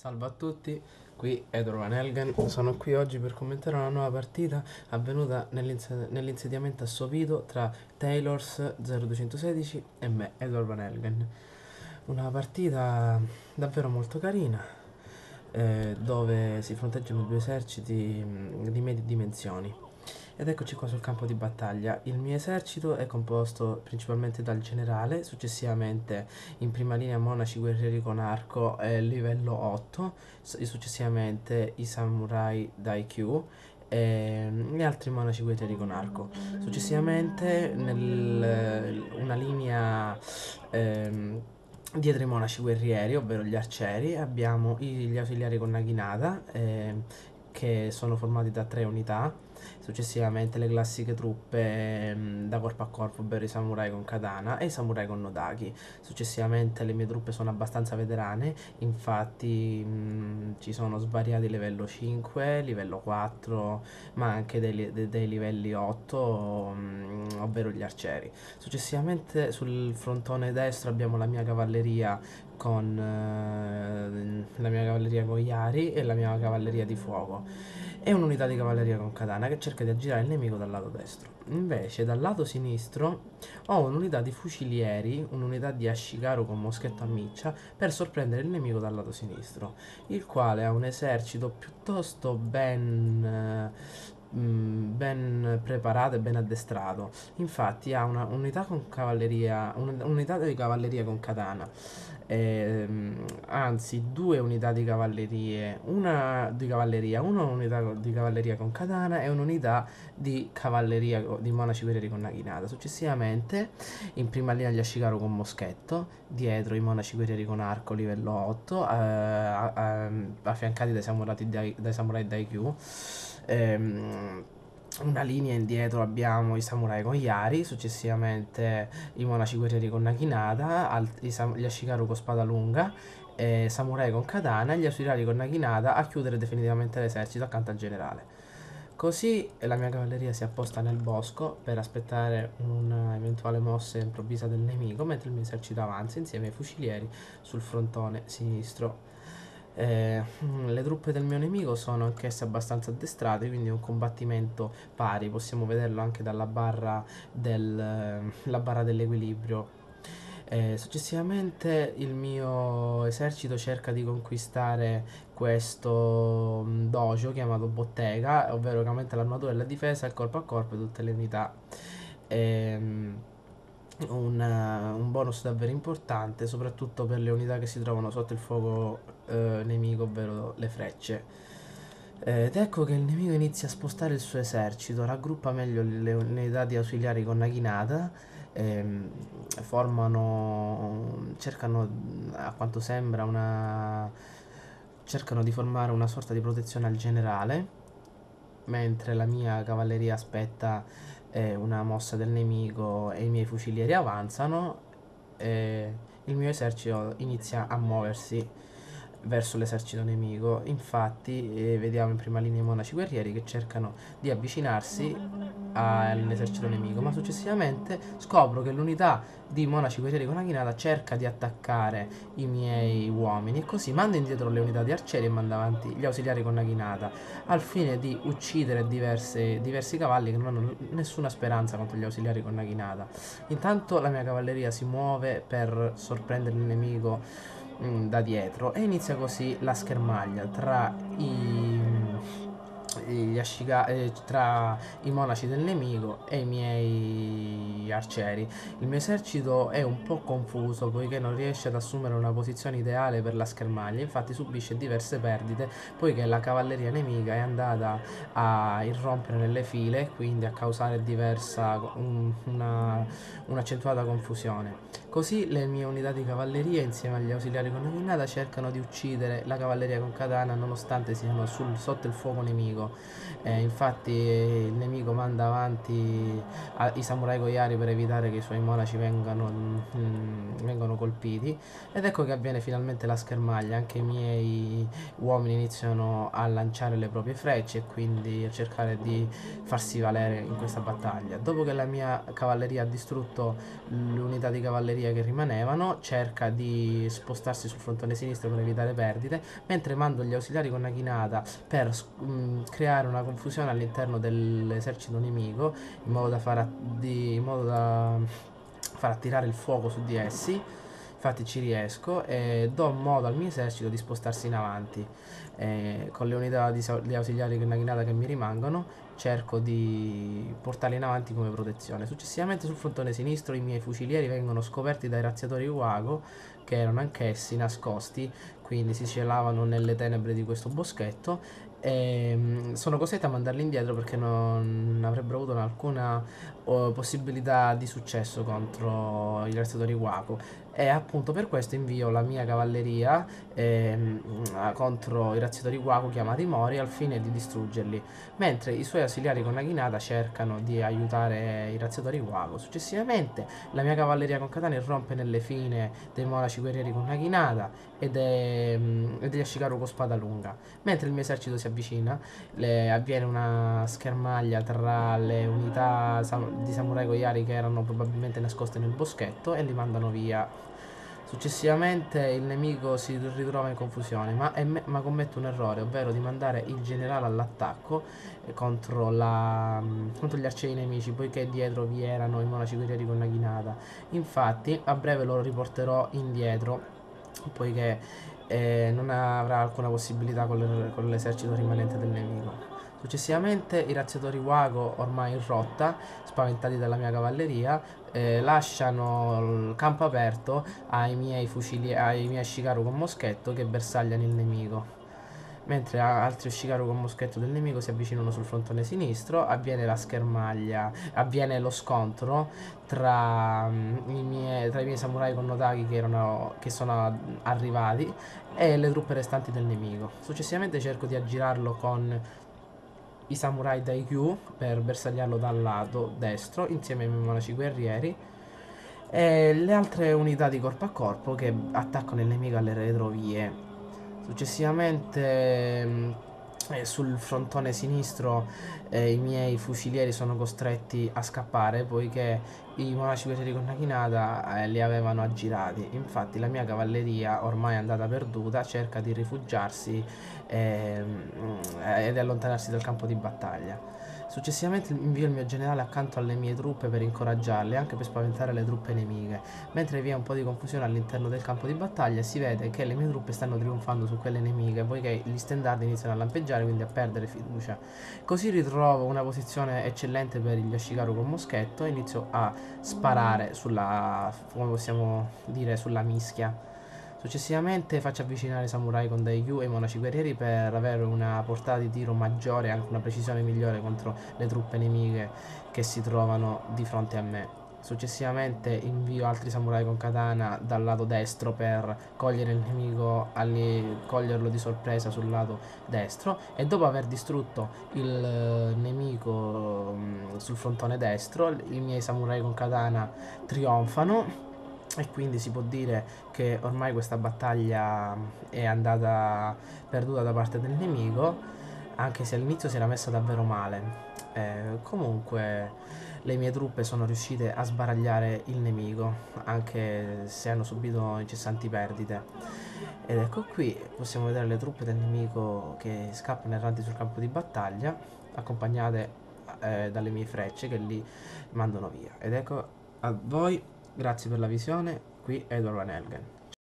Salve a tutti, qui Edro Van Helgen, sono qui oggi per commentare una nuova partita avvenuta nell'insediamento a Sovido tra Taylors 0216 e me, Edward Van Helgen. Una partita davvero molto carina, dove si fronteggiano due eserciti di medie dimensioni. Ed eccoci qua sul campo di battaglia. Il mio esercito è composto principalmente dal generale, successivamente in prima linea monaci guerrieri con arco livello 8, successivamente i samurai d'IQ e gli altri monaci guerrieri con arco. Successivamente una linea dietro i monaci guerrieri, ovvero gli arcieri, abbiamo gli ausiliari con naginata che sono formati da 3 unità. Successivamente le classiche truppe da corpo a corpo, ovvero i samurai con katana e i samurai con nodaki. Successivamente le mie truppe sono abbastanza veterane, infatti ci sono svariati livello 5, livello 4, ma anche dei livelli 8, ovvero gli arcieri. Successivamente sul frontone destro abbiamo la mia cavalleria con Yari e la mia cavalleria di fuoco e un'unità di cavalleria con katana che cerca di aggirare il nemico dal lato destro. Invece dal lato sinistro ho un'unità di fucilieri, un'unità di Ashigaru con moschetto a miccia per sorprendere il nemico dal lato sinistro, il quale ha un esercito piuttosto ben preparato e ben addestrato. Infatti ha un'unità con cavalleria, un'unità di cavalleria con katana, anzi 2 unità di cavallerie, una unità di cavalleria con katana e un'unità di cavalleria di monaci guerrieri con naginata. Successivamente in prima linea gli Ashigaru con moschetto, dietro i monaci guerrieri con arco livello 8, affiancati dai samurai d'IQ. Una linea indietro abbiamo i samurai con Yari, successivamente i monaci guerrieri con naginata, gli Ashikaru con spada lunga, samurai con katana e gli ausiliari con naginata a chiudere definitivamente l'esercito accanto al generale. Così la mia cavalleria si apposta nel bosco per aspettare un'eventuale mossa improvvisa del nemico, mentre il mio esercito avanza insieme ai fucilieri sul frontone sinistro. Le truppe del mio nemico sono anch'esse abbastanza addestrate, quindi è un combattimento pari, possiamo vederlo anche dalla la barra dell'equilibrio. Successivamente il mio esercito cerca di conquistare questo dojo chiamato bottega, ovvero che aumenta l'armatura e la difesa, il corpo a corpo e tutte le unità. Ehm, un bonus davvero importante, soprattutto per le unità che si trovano sotto il fuoco nemico, ovvero le frecce. Ed ecco che il nemico inizia a spostare il suo esercito, raggruppa meglio le unità di ausiliari con naginata, cercano, a quanto sembra, cercano di formare una sorta di protezione al generale, mentre la mia cavalleria aspetta una mossa del nemico e i miei fucilieri avanzano e il mio esercito inizia a muoversi verso l'esercito nemico. Infatti vediamo in prima linea i monaci guerrieri che cercano di avvicinarsi all'esercito nemico, ma successivamente scopro che l'unità di monaci guerrieri con naginata cerca di attaccare i miei uomini e così mando indietro le unità di arcieri e mando avanti gli ausiliari con naginata al fine di uccidere diversi cavalli che non hanno nessuna speranza contro gli ausiliari con naginata. Intanto la mia cavalleria si muove per sorprendere il nemico da dietro e inizia così la schermaglia tra i monaci del nemico e i miei arcieri. Il mio esercito è un po' confuso poiché non riesce ad assumere una posizione ideale per la schermaglia, infatti subisce diverse perdite poiché la cavalleria nemica è andata a irrompere nelle file e quindi a causare un'accentuata confusione. Così le mie unità di cavalleria insieme agli ausiliari con naginata cercano di uccidere la cavalleria con katana nonostante siano sotto il fuoco nemico. Infatti il nemico manda avanti i samurai Goyari per evitare che i suoi monaci vengano colpiti, ed ecco che avviene finalmente la schermaglia. Anche i miei uomini iniziano a lanciare le proprie frecce e quindi a cercare di farsi valere in questa battaglia. Dopo che la mia cavalleria ha distrutto l'unità di cavalleria che rimanevano, cerca di spostarsi sul frontone sinistro per evitare perdite, mentre mando gli ausiliari con Naginata per creare una confusione all'interno dell'esercito nemico, in modo da far attirare il fuoco su di essi. Infatti ci riesco e do modo al mio esercito di spostarsi in avanti. Con le unità di ausiliari Naginata che mi rimangono cerco di portarli in avanti come protezione. Successivamente sul frontone sinistro i miei fucilieri vengono scoperti dai razziatori Uago, che erano anch'essi nascosti, quindi si celavano nelle tenebre di questo boschetto, e sono costretto a mandarli indietro perché non avrebbero avuto alcuna possibilità di successo contro i razziatori Uago, e appunto per questo invio la mia cavalleria contro i razziatori Waku chiamati Mori al fine di distruggerli, mentre i suoi ausiliari con Naginata cercano di aiutare i razziatori Waku. Successivamente la mia cavalleria con katana irrompe nelle file dei monaci guerrieri con Naginata e degli Ashikaru con spada lunga. Mentre il mio esercito si avvicina, avviene una schermaglia tra le unità di samurai Goyari che erano probabilmente nascoste nel boschetto e li mandano via. Successivamente il nemico si ritrova in confusione, ma commette un errore, ovvero di mandare il generale all'attacco contro gli arcieri nemici, poiché dietro vi erano i monaci guerrieri con Naginata. Infatti a breve lo riporterò indietro, poiché non avrà alcuna possibilità con l'esercito rimanente del nemico. Successivamente i razziatori Wago, ormai in rotta, spaventati dalla mia cavalleria, lasciano il campo aperto ai miei Shikaru con moschetto che bersagliano il nemico. Mentre altri Shikaru con moschetto del nemico si avvicinano sul frontone sinistro, avviene la schermaglia, avviene lo scontro tra i miei samurai con Notagi che sono arrivati e le truppe restanti del nemico. Successivamente cerco di aggirarlo con i samurai Daikyu per bersagliarlo dal lato destro insieme ai miei monaci guerrieri e le altre unità di corpo a corpo che attaccano il nemico alle retrovie. Successivamente sul frontone sinistro i miei fucilieri sono costretti a scappare poiché i monaci guerrieri con Naginata li avevano aggirati. Infatti la mia cavalleria, ormai andata perduta, cerca di rifugiarsi ed allontanarsi dal campo di battaglia. Successivamente invio il mio generale accanto alle mie truppe per incoraggiarle, anche per spaventare le truppe nemiche. Mentre vi è un po' di confusione all'interno del campo di battaglia, si vede che le mie truppe stanno trionfando su quelle nemiche, poiché gli stendardi iniziano a lampeggiare, quindi a perdere fiducia. Così ritrovo una posizione eccellente per gli Ashikaru con moschetto e inizio a sparare come possiamo dire, sulla mischia. Successivamente faccio avvicinare i samurai con Daikyu e i monaci guerrieri per avere una portata di tiro maggiore e anche una precisione migliore contro le truppe nemiche che si trovano di fronte a me. Successivamente invio altri samurai con katana dal lato destro per cogliere il nemico, coglierlo di sorpresa sul lato destro, e dopo aver distrutto il nemico sul frontone destro, i miei samurai con katana trionfano e quindi si può dire che ormai questa battaglia è andata perduta da parte del nemico, anche se all'inizio si era messa davvero male. Comunque le mie truppe sono riuscite a sbaragliare il nemico, anche se hanno subito incessanti perdite. Ed ecco qui possiamo vedere le truppe del nemico che scappano erranti sul campo di battaglia, accompagnate dalle mie frecce che li mandano via. Ed ecco a voi, grazie per la visione, qui Edward Van Helgen.